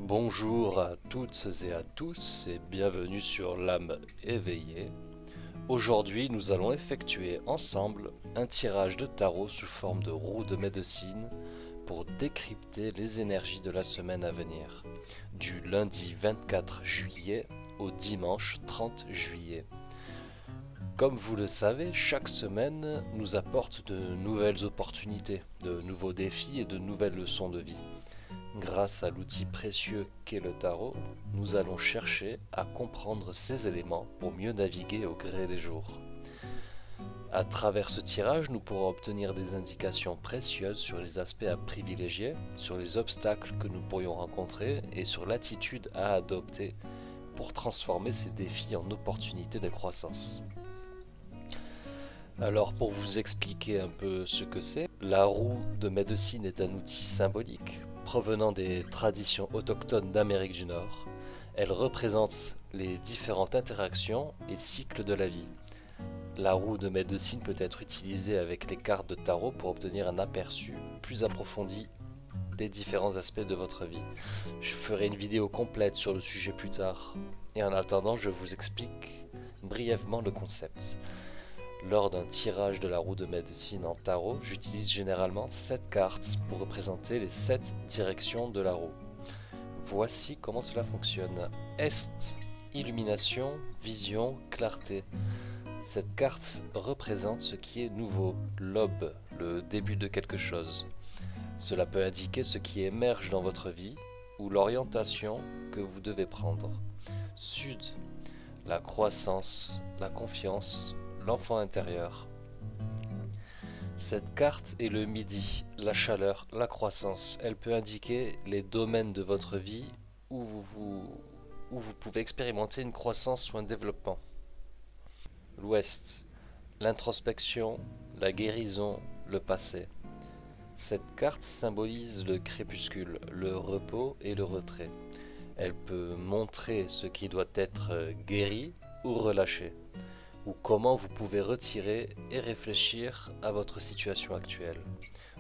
Bonjour à toutes et à tous et bienvenue sur l'âme éveillée. Aujourd'hui, nous allons effectuer ensemble un tirage de tarot sous forme de roue de médecine pour décrypter les énergies de la semaine à venir, du lundi 24 juillet au dimanche 30 juillet. Comme vous le savez, chaque semaine nous apporte de nouvelles opportunités, de nouveaux défis et de nouvelles leçons de vie. Grâce à l'outil précieux qu'est le tarot, nous allons chercher à comprendre ces éléments pour mieux naviguer au gré des jours. À travers ce tirage, nous pourrons obtenir des indications précieuses sur les aspects à privilégier, sur les obstacles que nous pourrions rencontrer et sur l'attitude à adopter pour transformer ces défis en opportunités de croissance. Alors pour vous expliquer un peu ce que c'est, la roue de médecine est un outil symbolique provenant des traditions autochtones d'Amérique du Nord. Elle représente les différentes interactions et cycles de la vie. La roue de médecine peut être utilisée avec les cartes de tarot pour obtenir un aperçu plus approfondi des différents aspects de votre vie. Je ferai une vidéo complète sur le sujet plus tard. Et en attendant, je vous explique brièvement le concept. Lors d'un tirage de la roue de médecine en tarot, j'utilise généralement 7 cartes pour représenter les 7 directions de la roue. Voici comment cela fonctionne. Est, illumination, vision, clarté. Cette carte représente ce qui est nouveau, l'aube, le début de quelque chose. Cela peut indiquer ce qui émerge dans votre vie ou l'orientation que vous devez prendre. Sud, la croissance, la confiance, l'enfant intérieur. Cette carte est le midi, la chaleur, la croissance. Elle peut indiquer les domaines de votre vie où vous pouvez expérimenter une croissance ou un développement. L'ouest, l'introspection, la guérison, le passé. Cette carte symbolise le crépuscule, le repos et le retrait. Elle peut montrer ce qui doit être guéri ou relâché, ou comment vous pouvez retirer et réfléchir à votre situation actuelle.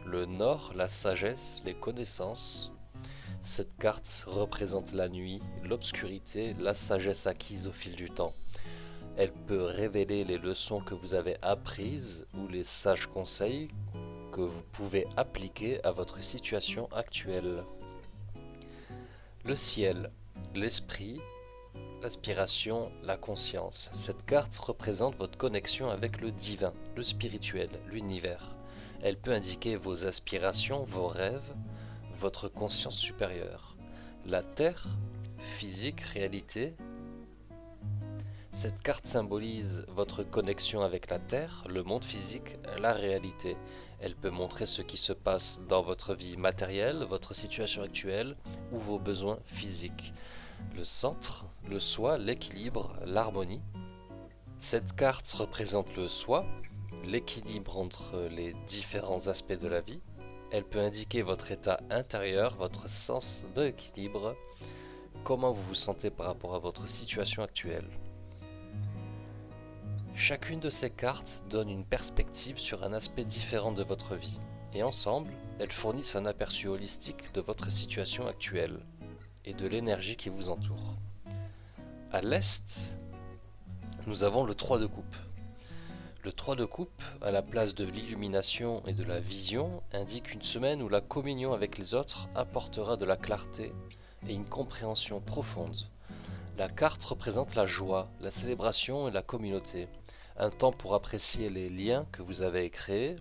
Le nord, la sagesse, les connaissances. Cette carte représente la nuit, l'obscurité, la sagesse acquise au fil du temps. Elle peut révéler les leçons que vous avez apprises ou les sages conseils que vous pouvez appliquer à votre situation actuelle. Le ciel, l'esprit, l'aspiration, la conscience. Cette carte représente votre connexion avec le divin, le spirituel, l'univers. Elle peut indiquer vos aspirations, vos rêves, votre conscience supérieure. La terre, physique, réalité. Cette carte symbolise votre connexion avec la terre, le monde physique, la réalité. Elle peut montrer ce qui se passe dans votre vie matérielle, votre situation actuelle ou vos besoins physiques. Le centre, le soi, l'équilibre, l'harmonie. Cette carte représente le soi, l'équilibre entre les différents aspects de la vie. Elle peut indiquer votre état intérieur, votre sens de l'équilibre, comment vous vous sentez par rapport à votre situation actuelle. Chacune de ces cartes donne une perspective sur un aspect différent de votre vie, et ensemble, elles fournissent un aperçu holistique de votre situation actuelle et de l'énergie qui vous entoure. À l'est, nous avons le 3 de coupe. Le 3 de coupe, à la place de l'illumination et de la vision, indique une semaine où la communion avec les autres apportera de la clarté et une compréhension profonde. La carte représente la joie, la célébration et la communauté. Un temps pour apprécier les liens que vous avez créés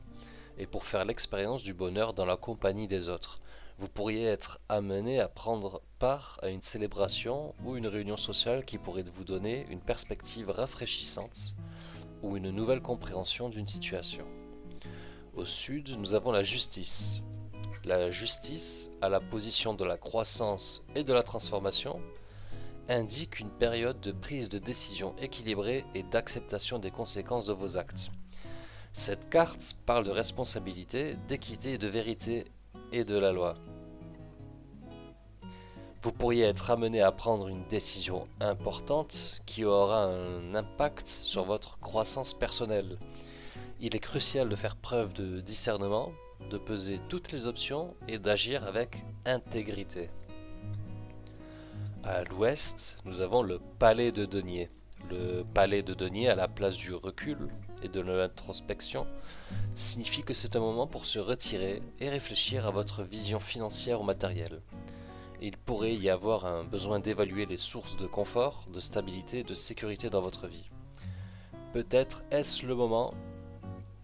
et pour faire l'expérience du bonheur dans la compagnie des autres. Vous pourriez être amené à prendre part à une célébration ou une réunion sociale qui pourrait vous donner une perspective rafraîchissante ou une nouvelle compréhension d'une situation. Au sud, nous avons la justice. La justice, à la position de la croissance et de la transformation, indique une période de prise de décision équilibrée et d'acceptation des conséquences de vos actes. Cette carte parle de responsabilité, d'équité et de vérité et de la loi. Vous pourriez être amené à prendre une décision importante qui aura un impact sur votre croissance personnelle. Il est crucial de faire preuve de discernement, de peser toutes les options et d'agir avec intégrité. À l'ouest, nous avons le palais de denier. Le palais de denier, à la place du recul et de l'introspection, signifie que c'est un moment pour se retirer et réfléchir à votre vision financière ou matérielle. Il pourrait y avoir un besoin d'évaluer les sources de confort, de stabilité et de sécurité dans votre vie. Peut-être est-ce le moment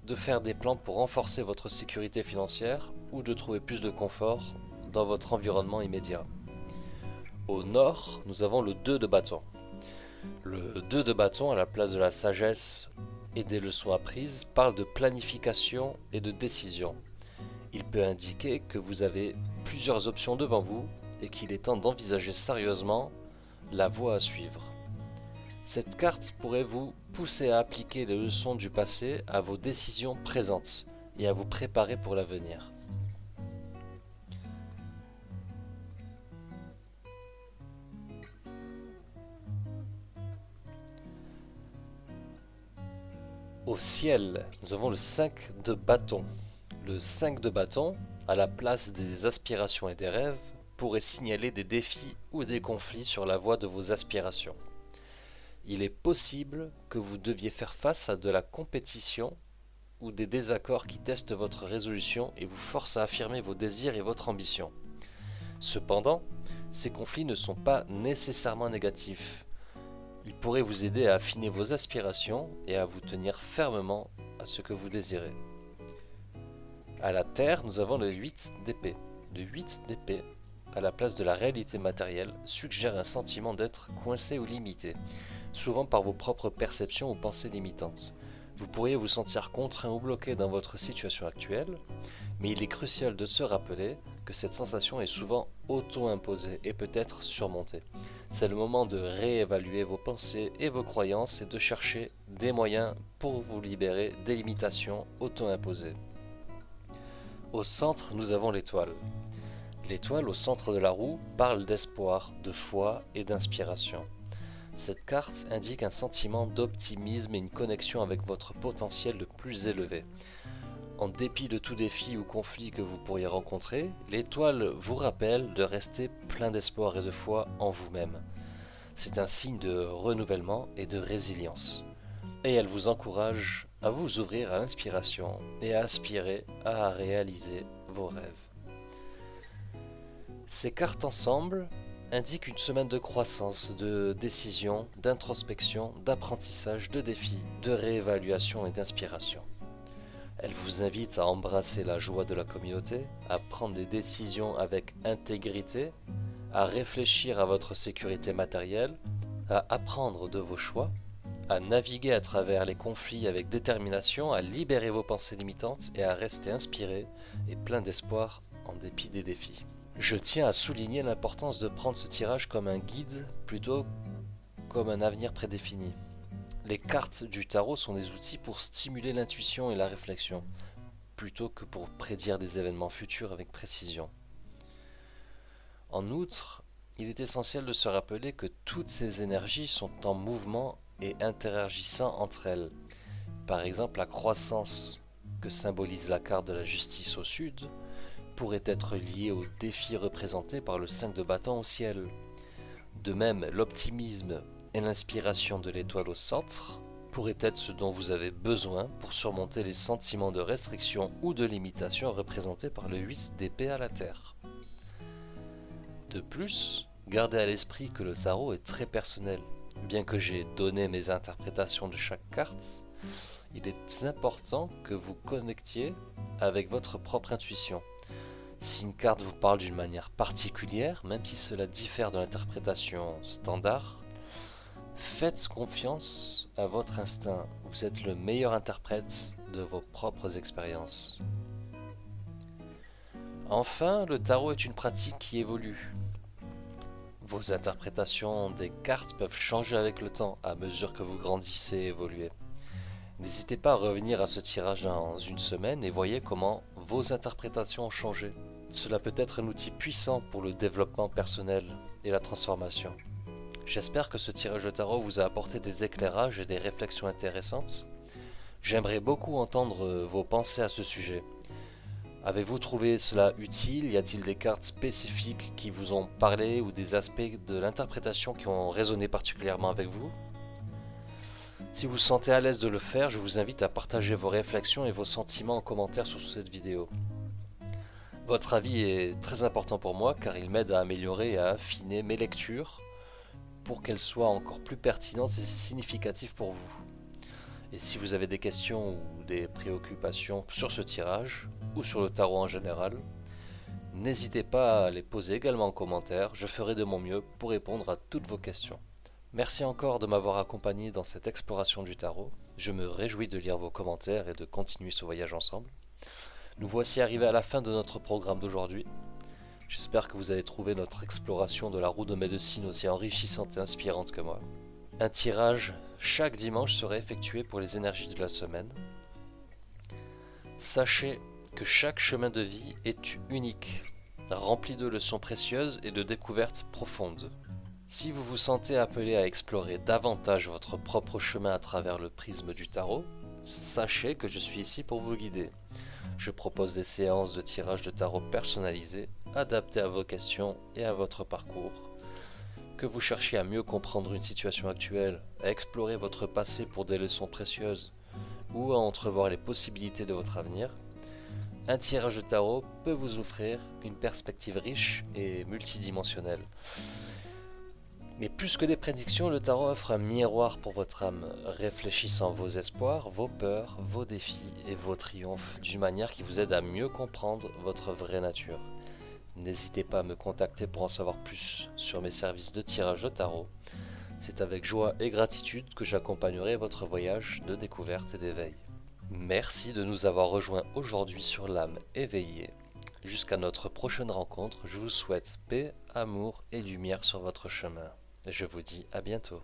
de faire des plans pour renforcer votre sécurité financière ou de trouver plus de confort dans votre environnement immédiat. Au nord, nous avons le 2 de bâton. Le 2 de bâton, à la place de la sagesse et des leçons apprises, parle de planification et de décision. Il peut indiquer que vous avez plusieurs options devant vous et qu'il est temps d'envisager sérieusement la voie à suivre. Cette carte pourrait vous pousser à appliquer les leçons du passé à vos décisions présentes et à vous préparer pour l'avenir. Au ciel, nous avons le 5 de bâton. Le 5 de bâton, à la place des aspirations et des rêves, pourrait signaler des défis ou des conflits sur la voie de vos aspirations. Il est possible que vous deviez faire face à de la compétition ou des désaccords qui testent votre résolution et vous forcent à affirmer vos désirs et votre ambition. Cependant, ces conflits ne sont pas nécessairement négatifs. Ils pourraient vous aider à affiner vos aspirations et à vous tenir fermement à ce que vous désirez. À la Terre, nous avons le 8 d'épée. Le 8 d'épée, à la place de la réalité matérielle, suggère un sentiment d'être coincé ou limité, souvent par vos propres perceptions ou pensées limitantes. Vous pourriez vous sentir contraint ou bloqué dans votre situation actuelle, mais il est crucial de se rappeler que cette sensation est souvent auto-imposée et peut être surmontée. C'est le moment de réévaluer vos pensées et vos croyances et de chercher des moyens pour vous libérer des limitations auto-imposées. Au centre, nous avons l'étoile. L'étoile au centre de la roue parle d'espoir, de foi et d'inspiration. Cette carte indique un sentiment d'optimisme et une connexion avec votre potentiel le plus élevé. En dépit de tout défi ou conflit que vous pourriez rencontrer, l'étoile vous rappelle de rester plein d'espoir et de foi en vous-même. C'est un signe de renouvellement et de résilience. Et elle vous encourage à vous ouvrir à l'inspiration et à aspirer à réaliser vos rêves. Ces cartes ensemble indiquent une semaine de croissance, de décision, d'introspection, d'apprentissage, de défis, de réévaluation et d'inspiration. Elle vous invite à embrasser la joie de la communauté, à prendre des décisions avec intégrité, à réfléchir à votre sécurité matérielle, à apprendre de vos choix, à naviguer à travers les conflits avec détermination, à libérer vos pensées limitantes et à rester inspiré et plein d'espoir en dépit des défis. Je tiens à souligner l'importance de prendre ce tirage comme un guide plutôt comme un avenir prédéfini. Les cartes du tarot sont des outils pour stimuler l'intuition et la réflexion, plutôt que pour prédire des événements futurs avec précision. En outre, il est essentiel de se rappeler que toutes ces énergies sont en mouvement et interagissant entre elles. Par exemple, la croissance que symbolise la carte de la justice au sud pourrait être liée aux défis représentés par le 5 de bâton au ciel. De même, l'optimisme et l'inspiration de l'étoile au centre pourraient être ce dont vous avez besoin pour surmonter les sentiments de restriction ou de limitation représentés par le 8 d'épée à la terre. De plus, gardez à l'esprit que le tarot est très personnel. Bien que j'ai donné mes interprétations de chaque carte, il est important que vous connectiez avec votre propre intuition. Si une carte vous parle d'une manière particulière, même si cela diffère de l'interprétation standard, faites confiance à votre instinct. Vous êtes le meilleur interprète de vos propres expériences. Enfin, le tarot est une pratique qui évolue. Vos interprétations des cartes peuvent changer avec le temps à mesure que vous grandissez et évoluez. N'hésitez pas à revenir à ce tirage dans une semaine et voyez comment vos interprétations ont changé. Cela peut être un outil puissant pour le développement personnel et la transformation. J'espère que ce tirage de tarot vous a apporté des éclairages et des réflexions intéressantes. J'aimerais beaucoup entendre vos pensées à ce sujet. Avez-vous trouvé cela utile? Y a-t-il des cartes spécifiques qui vous ont parlé ou des aspects de l'interprétation qui ont résonné particulièrement avec vous? Si vous vous sentez à l'aise de le faire, je vous invite à partager vos réflexions et vos sentiments en commentaire sur cette vidéo. Votre avis est très important pour moi car il m'aide à améliorer et à affiner mes lectures pour qu'elles soient encore plus pertinentes et significatives pour vous. Et si vous avez des questions ou des préoccupations sur ce tirage ou sur le tarot en général, n'hésitez pas à les poser également en commentaire, je ferai de mon mieux pour répondre à toutes vos questions. Merci encore de m'avoir accompagné dans cette exploration du tarot, je me réjouis de lire vos commentaires et de continuer ce voyage ensemble. Nous voici arrivés à la fin de notre programme d'aujourd'hui. J'espère que vous avez trouvé notre exploration de la roue de médecine aussi enrichissante et inspirante que moi. Un tirage chaque dimanche sera effectué pour les énergies de la semaine. Sachez que chaque chemin de vie est unique, rempli de leçons précieuses et de découvertes profondes. Si vous vous sentez appelé à explorer davantage votre propre chemin à travers le prisme du tarot, sachez que je suis ici pour vous guider. Je propose des séances de tirage de tarot personnalisées, adaptées à vos questions et à votre parcours. Que vous cherchiez à mieux comprendre une situation actuelle, à explorer votre passé pour des leçons précieuses, ou à entrevoir les possibilités de votre avenir, un tirage de tarot peut vous offrir une perspective riche et multidimensionnelle. Mais plus que des prédictions, le tarot offre un miroir pour votre âme, réfléchissant vos espoirs, vos peurs, vos défis et vos triomphes d'une manière qui vous aide à mieux comprendre votre vraie nature. N'hésitez pas à me contacter pour en savoir plus sur mes services de tirage de tarot. C'est avec joie et gratitude que j'accompagnerai votre voyage de découverte et d'éveil. Merci de nous avoir rejoints aujourd'hui sur l'âme éveillée. Jusqu'à notre prochaine rencontre, je vous souhaite paix, amour et lumière sur votre chemin. Je vous dis à bientôt.